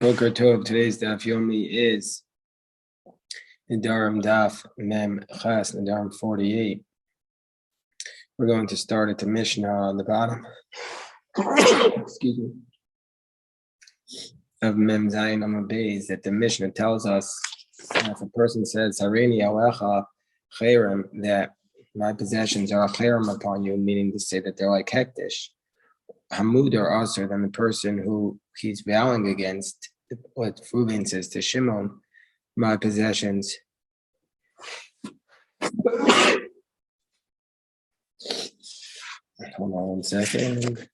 Boker Tov. Today's daf yomi is Nedarim daf mem chas Nedarim 48. We're going to start at the Mishnah on the bottom. Excuse me. Of Mem Zayin Amud Beis, that the Mishnah tells us that if a person says Hareini alecha cherem, that my possessions are a cherem upon you, meaning to say that they're like hektish. Hamud or Aser, than the person who he's vowing against, what Reuben says to Shimon, my possessions. Hold on 1 second.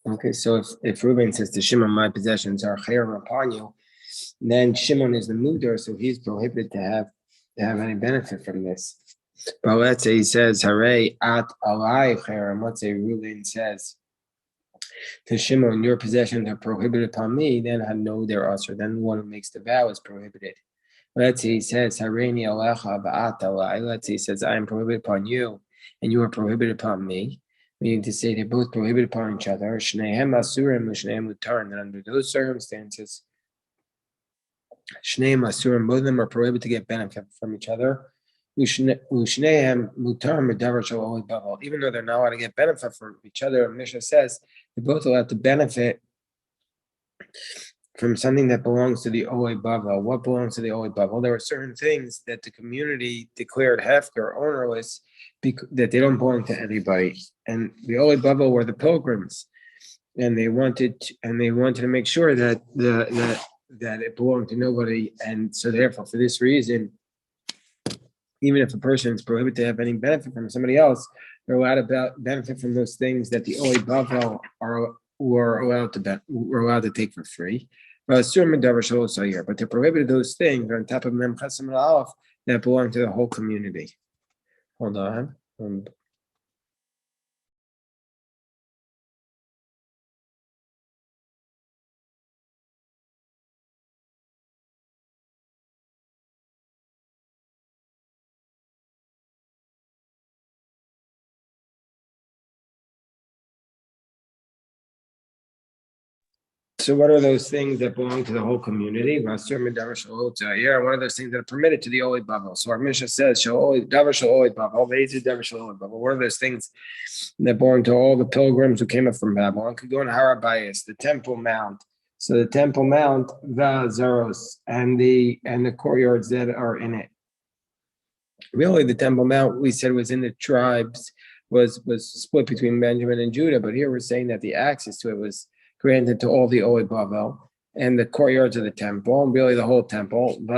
Okay, so if Reuben says to Shimon, my possessions are cherem upon you, then Shimon is the muder, so he's prohibited to have any benefit from this. But let's say he says, Hare at alai cherem. Let's say Reuben says to Shimon, your possessions are prohibited upon me, then I know they're usher. Then one who makes the vow is prohibited. Let's say he says, Hareini alecha ba'at alai. Let's say he says, I am prohibited upon you, and you are prohibited upon me. Meaning to say they're both prohibited upon each other. Shnehem asurim u'shnehem mutar. And under those circumstances, Shneim asurim, both of them are prohibited to get benefit from each other. Ushnehem mutar medavar shel olei bavel. Even though they're not allowed to get benefit from each other, Mishnah says they're both allowed to benefit from something that belongs to the olei bavel. What belongs to the olei bavel? There are certain things that the community declared hefker, ownerless, that they don't belong to anybody. And the olei bavel were the pilgrims, and they wanted to make sure that that it belonged to nobody. And so therefore, for this reason, even if a person is prohibited to have any benefit from somebody else, they're allowed to benefit from those things that the olei bavel were allowed to take for free. But they're prohibited those things on top of Mem Chasam and Aleph that belong to the whole community. Hold on. So what are those things that belong to the whole community? One of those things that are permitted to the olei bavel. So our Mishnah says, what are those things that belong to all the pilgrims who came up from Babylon? Could go in Harabayas, the Temple Mount. So the Temple Mount, Zaros, and the courtyards that are in it. Really, the Temple Mount, we said, was in the tribes, was split between Benjamin and Judah, but here we're saying that the access to it was granted to all the olei bavel and the courtyards of the temple, and really the whole temple. And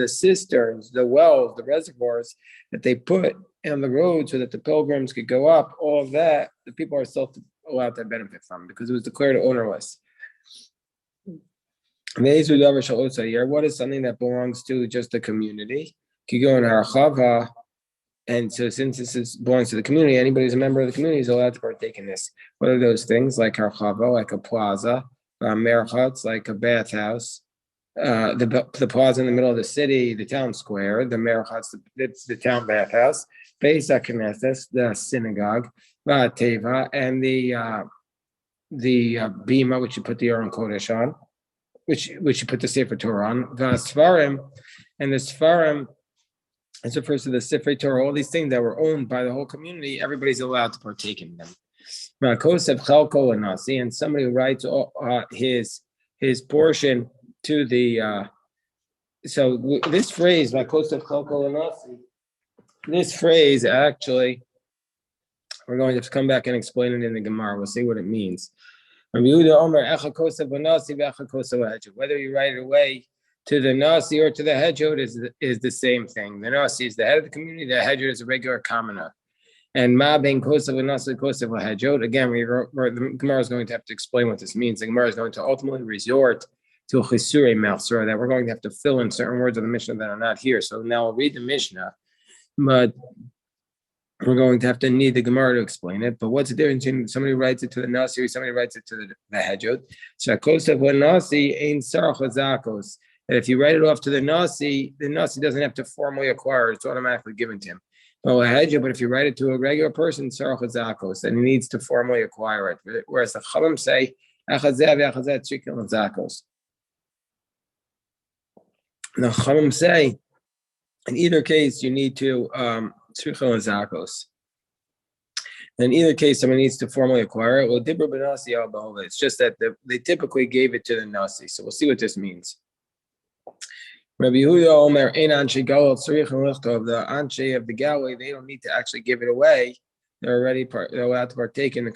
the cisterns, the wells, the reservoirs that they put on the road so that the pilgrims could go up, all of that, the people are still allowed to benefit from because it was declared ownerless. What is something that belongs to just the community? Could go in Harachava. And so since belongs to the community, anybody who's a member of the community is allowed to partake in this. What are those things? Like Harchava, like a plaza, merchats, like a bathhouse, the plaza in the middle of the city, the town square, the merchats, the town bathhouse, Beis HaKnesses, the synagogue, Teva, and the bima, which you put the Aron Kodesh on, which you put the Sefer Torah on, the Sfarim, and the Sfarim. As refers to the Sifrei Torah, all these things that were owned by the whole community, everybody's allowed to partake in them. And somebody who writes his portion to the so this phrase, this phrase actually, we're going to have to come back and explain it in the Gemara. We'll see what it means. Whether you write it away to the Nasi or to the Hedjot is the same thing. The Nasi is the head of the community. The Hedjot is a regular commoner. And Ma ben Kosev Nasi Kosev Hedjot. Again, the Gemara is going to have to explain what this means. The Gemara is going to ultimately resort to a Chisure Melser, that we're going to have to fill in certain words of the Mishnah that are not here. So now I'll read the Mishnah, but we're going to have to need the Gemara to explain it. But what's the difference between somebody writes it to the Nasi or somebody writes it to the Hedjot? So Kosev Nasi Ein Sarach Zakos. that if you write it off to the Nasi doesn't have to formally acquire it, it's automatically given to him. But if you write it to a regular person, then he needs to formally acquire it. Whereas the Chachamim say, the Chachamim say, in either case, you need to zakos. In either case, someone needs to formally acquire it. Well, it's just that they typically gave it to the Nasi. So we'll see what this means. Rabbi Yehuda Omer, Ein Anshe Galil Tzarich Lichtov, the Anshe of the Galilee, they don't need to actually give it away. They're allowed to partake in the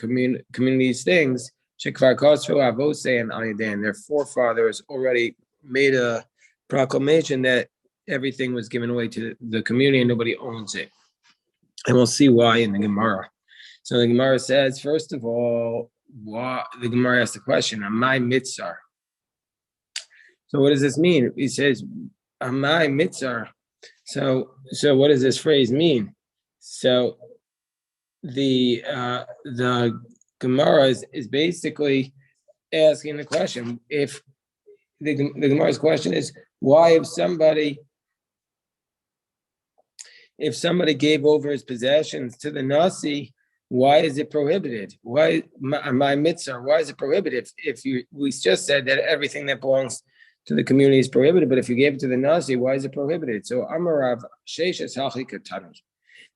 community's things. Shekvar Kosru Avose and Ayadan. Their forefathers already made a proclamation that everything was given away to the community and nobody owns it. And we'll see why in the Gemara. So the Gemara says, first of all, the Gemara asks the question, Amai Mitzar. So what does this mean? He says, Amai Mitzar. So what does this phrase mean? So the Gemara is basically asking the question, if the Gemara's question is, why if somebody gave over his possessions to the Nasi, why is it prohibited? Why my mitzvah? Why is it prohibited? We just said that everything that belongs to the community is prohibited, but if you gave it to the Nasi, why is it prohibited? So Amarav Sheshes Hachi Katani.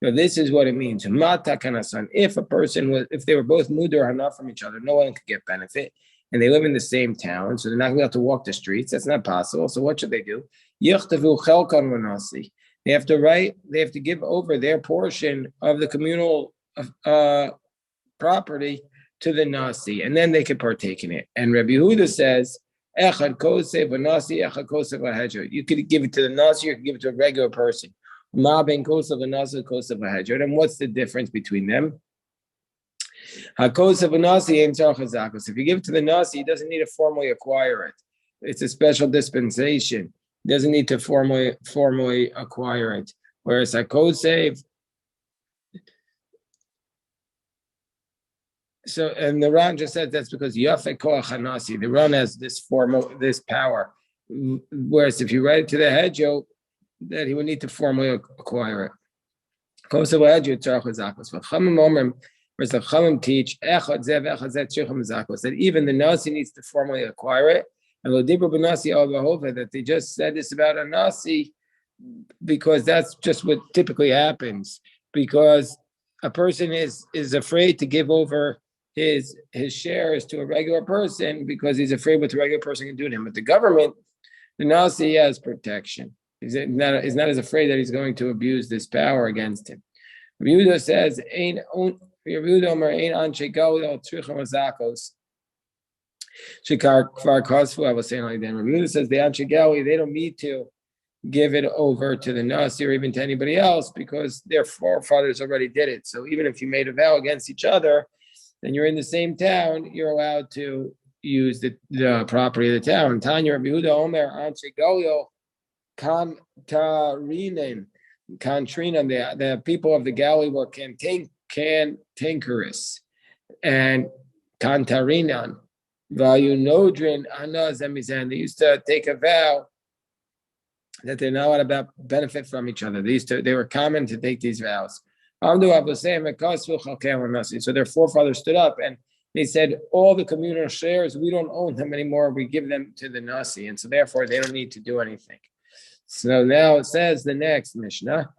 Now this is what it means. If they were both mudar hana from each other, no one could get benefit, and they live in the same town, so they're not going to be able to walk the streets. That's not possible. So what should they do? They have to give over their portion of the communal property to the Nasi, and then they could partake in it. And Rabbi Yehuda says, Echad kosev v'nasi, echad kosev v'hedra. You could give it to the Nasi, you could give it to a regular person. Ma ben kosev v'nasi, kosev v'hedra. And what's the difference between them? Ha-kosev v'nasi ain't tzarich hazakos. If you give it to the Nasi, he doesn't need to formally acquire it. It's a special dispensation. He doesn't need to formally acquire it. Whereas ha-kosev, so, and the Ran just said that's because Yafeh Koach Hanasi, the Ran has this power. Whereas if you write it to the Hedjo, that he would need to formally acquire it. Whereas the Chamim teach that even the Nasi needs to formally acquire it. And that they just said this about a Nasi because that's just what typically happens. Because a person is afraid to give over his shares to a regular person because he's afraid what the regular person can do to him. But the government, the Nasi has protection. He's not as afraid that he's going to abuse this power against him. Rabbi Yehuda says, Rabbi Yehuda says the Anshe Gali, they don't need to give it over to the Nasi or even to anybody else because their forefathers already did it. So even if you made a vow against each other, then you're in the same town, you're allowed to use the property of the town. Tanya Rabbi Yehuda Omer Anshe Galil Kantarinen. The people of the Galilee were cantankerous and Kantarinan. Vayunodrin Anazemizan. They used to take a vow that they're not allowed to benefit from each other. They were common to take these vows. So their forefathers stood up and they said, all the communal shares, we don't own them anymore. We give them to the Nasi. And so therefore they don't need to do anything. So now it says the next Mishnah,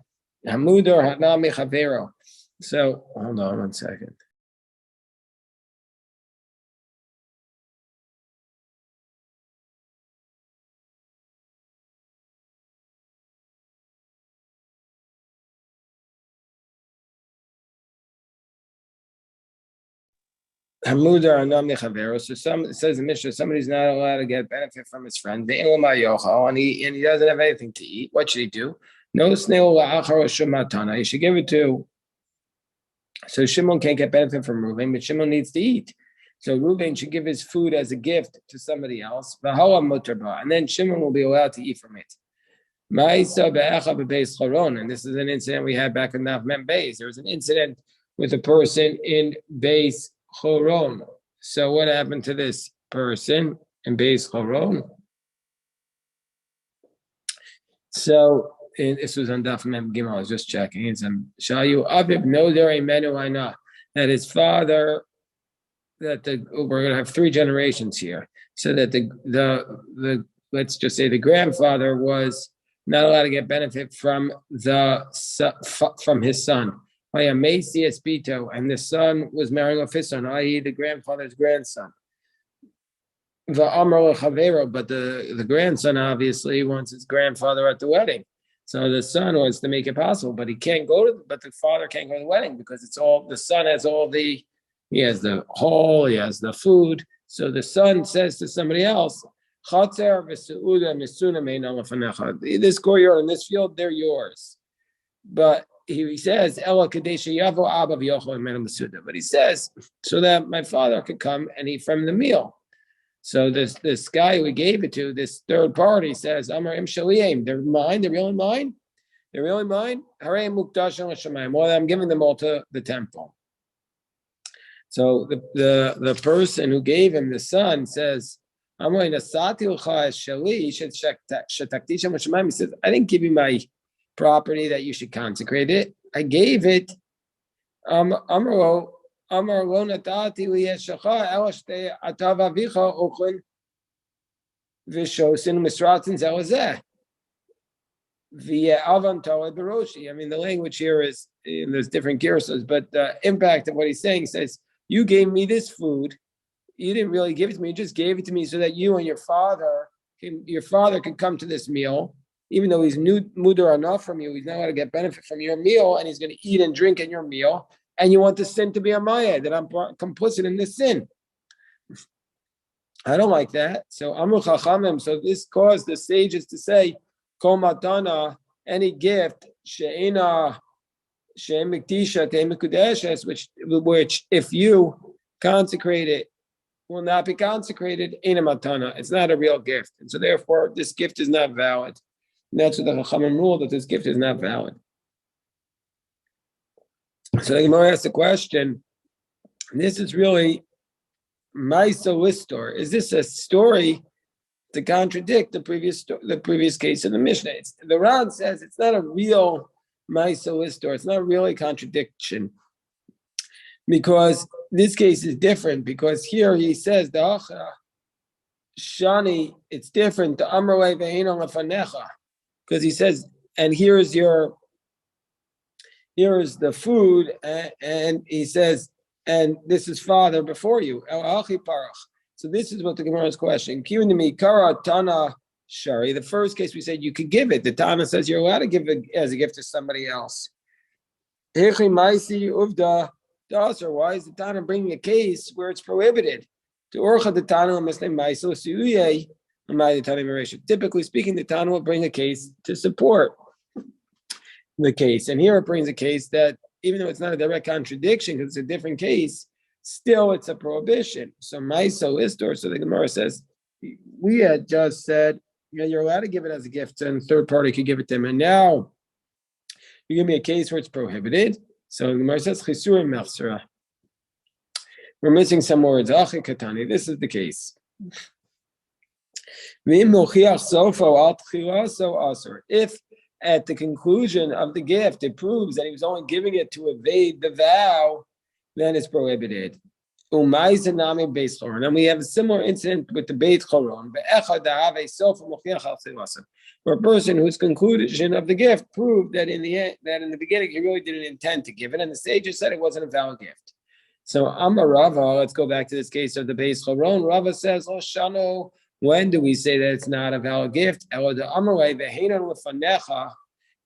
Hamudor Hanami Chavero. So hold on one second. Hamudar Anam Nechavero. So it says in Mishnah, somebody's not allowed to get benefit from his friend. And he doesn't have anything to eat. What should he do? No snail la'achar. You should give it to. So Shimon can't get benefit from Reuven, but Shimon needs to eat. So Reuven should give his food as a gift to somebody else. And then Shimon will be allowed to eat from it. And this is an incident we had back in Nav Mem Beis. There was an incident with a person in Beis Choron. So what happened to this person in Beis Choron? So this was on Daf Mem Gimel. I was just checking. It's Shayu Abib Noder Menu Aina, that his father, we're going to have 3 generations here, so that the let's just say the grandfather was not allowed to get benefit from his son. And the son was marrying off his son, i.e., the grandfather's grandson. But the grandson obviously wants his grandfather at the wedding. So the son wants to make it possible, but the father can't go to the wedding because the son has he has the hall, he has the food. So the son says to somebody else, this courtyard and this field, they're yours. But he says, but he says, so that my father could come and eat from the meal. So this guy we gave it to, this third party, says, they're mine, they're really mine. They're really mine. Well, I'm giving them all to the temple. So the person who gave him the son says, he says, I didn't give you my property that you should consecrate it. I gave it. I mean, the language here is, there's different girsos, but the impact of what he's saying says, you gave me this food. You didn't really give it to me. You just gave it to me so that you and your father could come to this meal, even though he's mudar enough from you. He's not going to get benefit from your meal, and he's going to eat and drink at your meal. And you want the sin to be on my head, that I'm complicit in this sin. I don't like that. So Amru Chachamim. So this caused the sages to say, Kol matana, any gift, she'ena she'emiktisha te'emikudeshes, which if you consecrate it, will not be consecrated in a matana. It's not a real gift. And so therefore, this gift is not valid. And that's what the Chachamim rule, that this gift is not valid. So the Gemara asks the question, this is really Maisa Listor. Is this a story to contradict the previous case in the Mishnah? The Ran says it's not a real Maisa Listor. It's not really a contradiction. Because this case is different, because here he says the Achra Shani, it's different. The Amrway Ve'eno Lefanecha, because he says, and here is the food, and he says, and this is father before you. So this is what the Gemara's question. Tana Shari. The first case we said you could give it. The Tana says you're allowed to give it as a gift to somebody else. Or why is the Tana bringing a case where it's prohibited? Typically speaking, the Tana will bring a case to support the case. And here it brings a case that, even though it's not a direct contradiction, because it's a different case, still it's a prohibition. So Maiso Istor, so the Gemara says, we had just said, you're allowed to give it as a gift, and third party could give it to them. And now you give me a case where it's prohibited. So the Gemara says, Chisurim Mechsera. We're missing some words. Achi Katani. This is the case. If at the conclusion of the gift it proves that he was only giving it to evade the vow, then it's prohibited. And then we have a similar incident with the Beit Choron, where a person whose conclusion of the gift proved that in the beginning he really didn't intend to give it, and the sages said it wasn't a valid gift. So Amar Rava, let's go back to this case of the Beit Choron. Rava says, "Oh Shano, when do we say that it's not a valid gift? Ela de Amarei ve'heinan lefanecha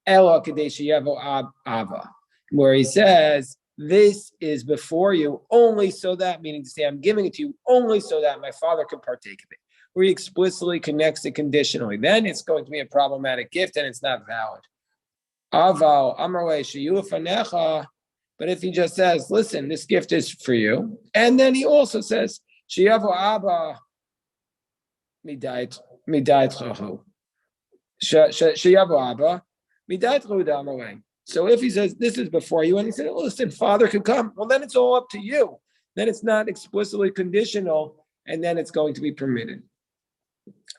ela kadesh yavo ava," where he says, this is before you only so that, meaning to say, I'm giving it to you only so that my father could partake of it. Where he explicitly connects it conditionally, then it's going to be a problematic gift and it's not valid. Aval Amarei sheyu fanecha. But if he just says, listen, this gift is for you, and then he also says, Sheyavo Abba midait chahu. Sheyavo Abba midait chahu da'amarei. So if he says, this is before you, and he said, oh, listen, father could come, well, then it's all up to you. Then it's not explicitly conditional, and then it's going to be permitted.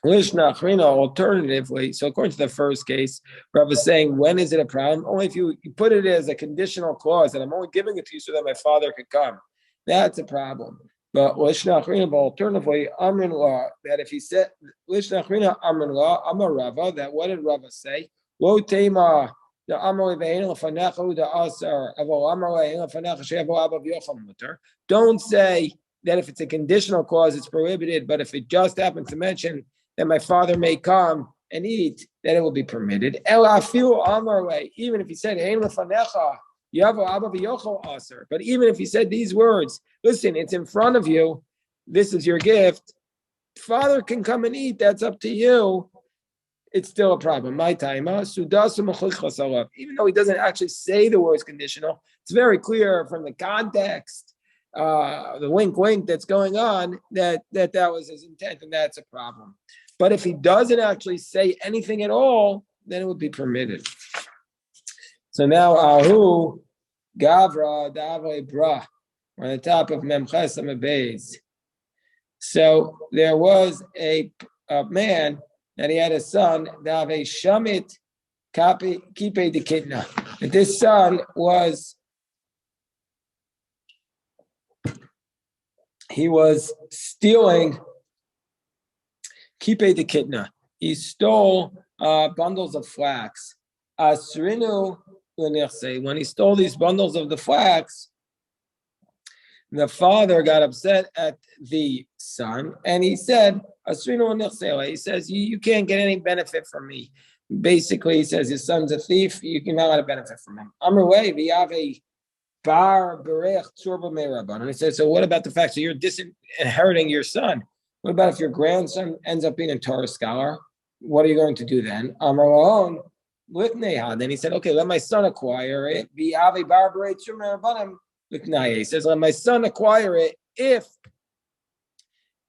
Alternatively, so according to the first case, Rav is saying, when is it a problem? Only if you put it as a conditional clause that I'm only giving it to you so that my father could come. That's a problem. But alternatively, Amrin law, that if he said, Amrin law, Amar Rava, that what did Rava say? Lo tema, the Amar Levein Lefanecha, the Asar, Avo Amar Levein Lefanecha, Shevo Abba V'yocham Mutter. Don't say that if it's a conditional clause, it's prohibited, but if it just happens to mention that my father may come and eat, that it will be permitted. Even if he said, but even if he said these words, listen, it's in front of you, this is your gift, father can come and eat, that's up to you, it's still a problem. My time, even though he doesn't actually say the words conditional, it's very clear from the context, the wink that's going on, that was his intent, and that's a problem. But if he doesn't actually say anything at all, then it would be permitted. So now Ahu Gavra Dave Bra, on the top of Memches Beis. So there was a man that he had a son, Dave Shamit Kipe de Kitna. That this son was stealing Kipe de Kitna. He stole bundles of flax. Asrinu, when he stole these bundles of the flax, the father got upset at the son, and he said, Asrinu, he says, you can't get any benefit from me. Basically, he says, his son's a thief, you cannot get a benefit from him. And he says, so what about the fact that you're disinheriting your son? What about if your grandson ends up being a Torah scholar? What are you going to do then? Then he said, okay, let my son acquire it. He says, let my son acquire it if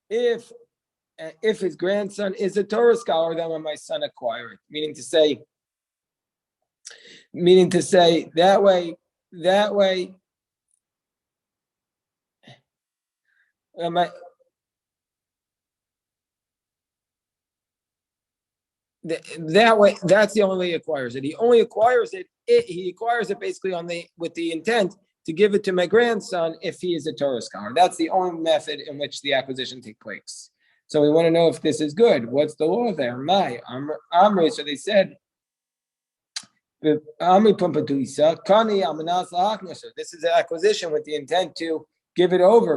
his grandson is a Torah scholar, then let my son acquire it. Meaning to say that way. That way, that's the only way he acquires it. He only acquires it. He acquires it basically with the intent to give it to my grandson if he is a Torah scholar. That's the only method in which the acquisition takes place. So we want to know if this is good. What's the law there? Amri. So they said, this is an acquisition with the intent to give it over.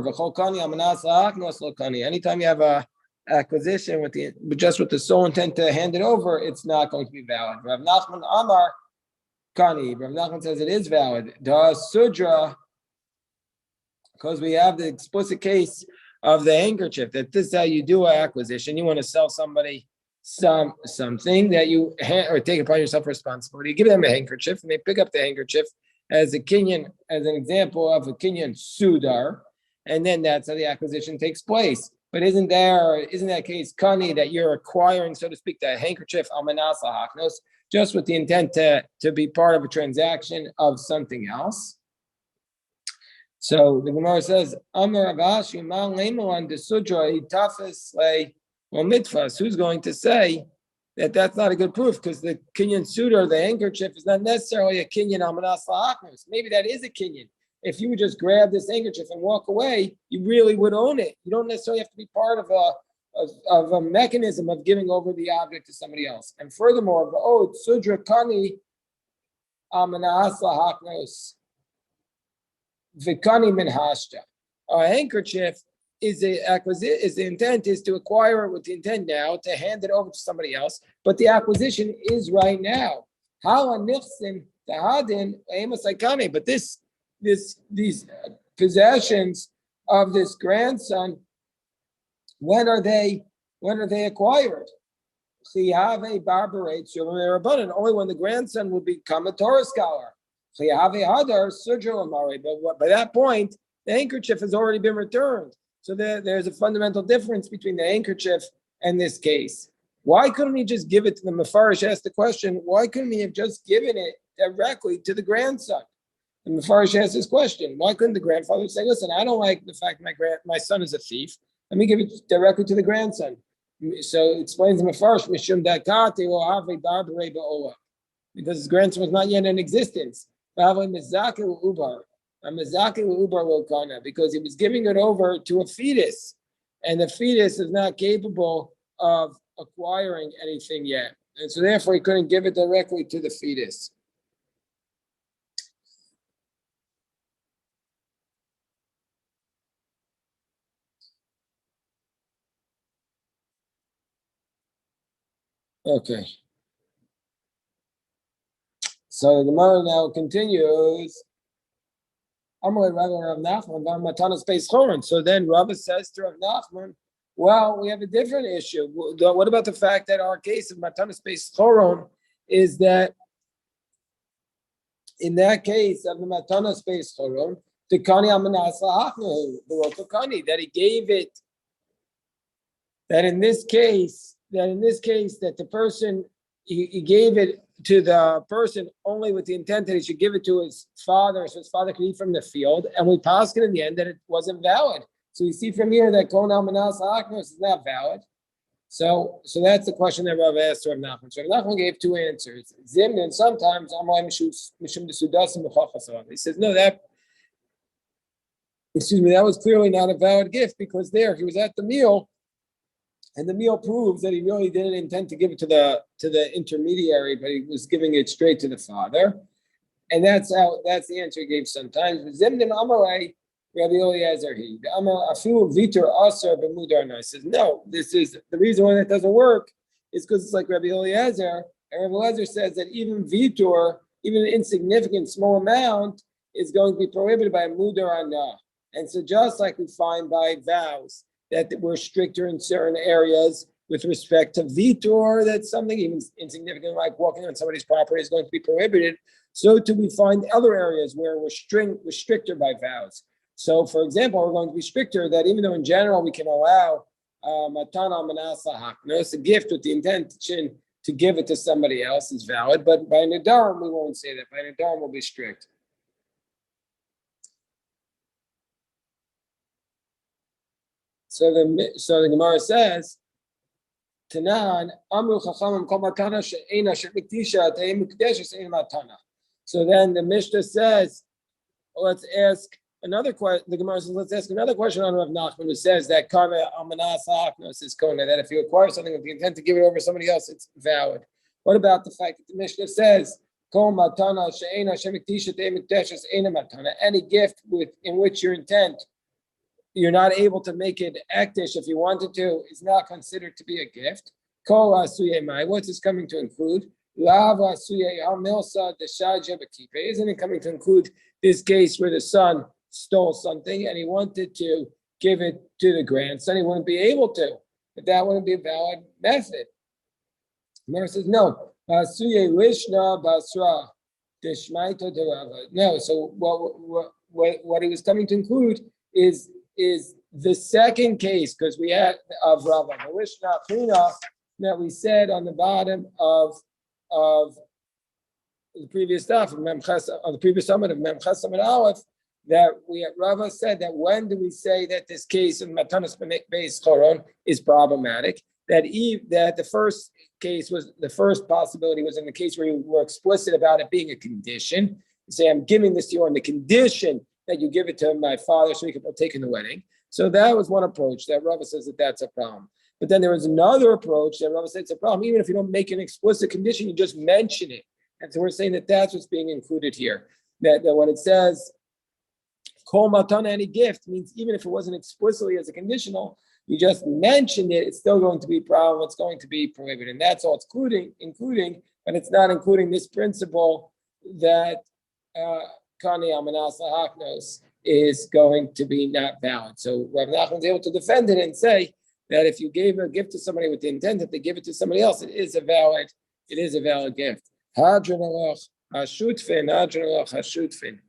Anytime you have a acquisition with the sole intent to hand it over, it's not going to be valid. Rav Nachman Amar Kani. Rav Nachman says it is valid. Da Sudra, because we have the explicit case of the handkerchief, that this is how you do an acquisition. You want to sell somebody something that you or take upon yourself responsibility. You give them a handkerchief, and they pick up the handkerchief as an example of a kinyan sudar, and then that's how the acquisition takes place. But isn't that case kani, that you're acquiring, so to speak, the handkerchief almanas lahaknos, just with the intent to be part of a transaction of something else? So the Gemara says, Amar Avashi man leimuan desudra itafes le mitfas. Who's going to say that that's not a good proof? Because the kinyan sudar, the handkerchief, is not necessarily a kinyan almanas lahaknos. Maybe that is a kinyan. If you would just grab this handkerchief and walk away, you really would own it. You don't necessarily have to be part of a mechanism of giving over the object to somebody else. And furthermore, sudra kani amanas lahaknos vikani min hashta. A handkerchief the intent is to acquire it with the intent now to hand it over to somebody else, but the acquisition is right now. But these possessions of this grandson, when are they acquired? Only when the grandson will become a Torah scholar. But by that point, the handkerchief has already been returned. So there's a fundamental difference between the handkerchief and this case. Why couldn't he just give it to the Mefarish? Asked the question, why couldn't he have just given it directly to the grandson? The Mefarish asked this question, why couldn't the grandfather say, listen, I don't like the fact my son is a thief. Let me give it directly to the grandson. So it explains in the first Mishum Dakati will have a barbare ba'ola, because his grandson was not yet in existence. Because he was giving it over to a fetus, and the fetus is not capable of acquiring anything yet. And so therefore he couldn't give it directly to the fetus. Okay. So the Gemara now continues. So then Rava says to Rav Nachman, well, we have a different issue. What about the fact that our case of Matanas Beis Choron is that in that case of the Matanas Beis Choron, the Kani Amanas Lahachnu, the Kani, that he gave it, that in this case, that the person, he gave it to the person only with the intent that he should give it to his father, so his father could eat from the field. And we passed it in the end that it wasn't valid. So we see from here that Kol Manas Ha'aknos is not valid. So that's the question that Rav asked Rav Nachman. So Rav Nachman gave two answers. Zimnin, sometimes he says, no, that was clearly not a valid gift, because there he was at the meal, and the meal proves that he really didn't intend to give it to the intermediary, but he was giving it straight to the father. And that's the answer he gave sometimes. Zimnim Amalei, Rabbi Eliezer, he says, no, this is the reason why that doesn't work is because it's like Rabbi Eliezer. And Rabbi Eliezer says that even vitor, even an insignificant small amount, is going to be prohibited by a mudar anah. And so just like we find by vows, that we're stricter in certain areas with respect to vitor, that something even insignificant like walking on somebody's property is going to be prohibited. So too we find other areas where we're stricter by vows. So for example, we're going to be stricter that even though in general we can allow matana manasa haknos, a gift with the intention to give it to somebody else is valid, but by Nedarim we won't say that. By Nedarim we'll be strict. So the Gemara says, Tanan Amru Chachamim Kol Matana She'ena She'Miktisha Te'eh Mukdeshes Ein Matana. So then the Mishnah says, let's ask another question. The Gemara says, let's ask another question on Rav Nachman, who says that Karma Amanas Ha'aknos is Kona, that if you acquire something with the intent to give it over to somebody else, it's valid. What about the fact that the Mishnah says, Kol Matana She'ena She'Miktisha Te'eh Mukdeshes Ein Matana, any gift in which your intent you're not able to make it akdish if you wanted to, is not considered to be a gift. What's this coming to include? Isn't it coming to include this case where the son stole something and he wanted to give it to the grandson? He wouldn't be able to, but that wouldn't be a valid method. Mara says, no. No, so what he was coming to include is the second case, because we had of Rava that we said on the bottom of the previous stuff of the previous summit of Mem Chesam Aleph, that Rava said that when do we say that this case of Matanas Beis Choron is problematic? That the first case was the first possibility was in the case where you were explicit about it being a condition. You say, I'm giving this to you on the condition that you give it to my father so he can partake in the wedding. So that was one approach that Rava says that that's a problem. But then there was another approach that Rava said it's a problem. Even if you don't make an explicit condition, you just mention it. And so we're saying that that's what's being included here. That when it says, Kol matana, any gift, means even if it wasn't explicitly as a conditional, you just mentioned it, it's still going to be a problem. It's going to be prohibited. And that's all it's including, but it's not including this principle that Kani Amanas Lahaknos is going to be not valid. So Rav Nachman is able to defend it and say that if you gave a gift to somebody with the intent that they give it to somebody else, it is a valid gift. Hadran alach hashutfin.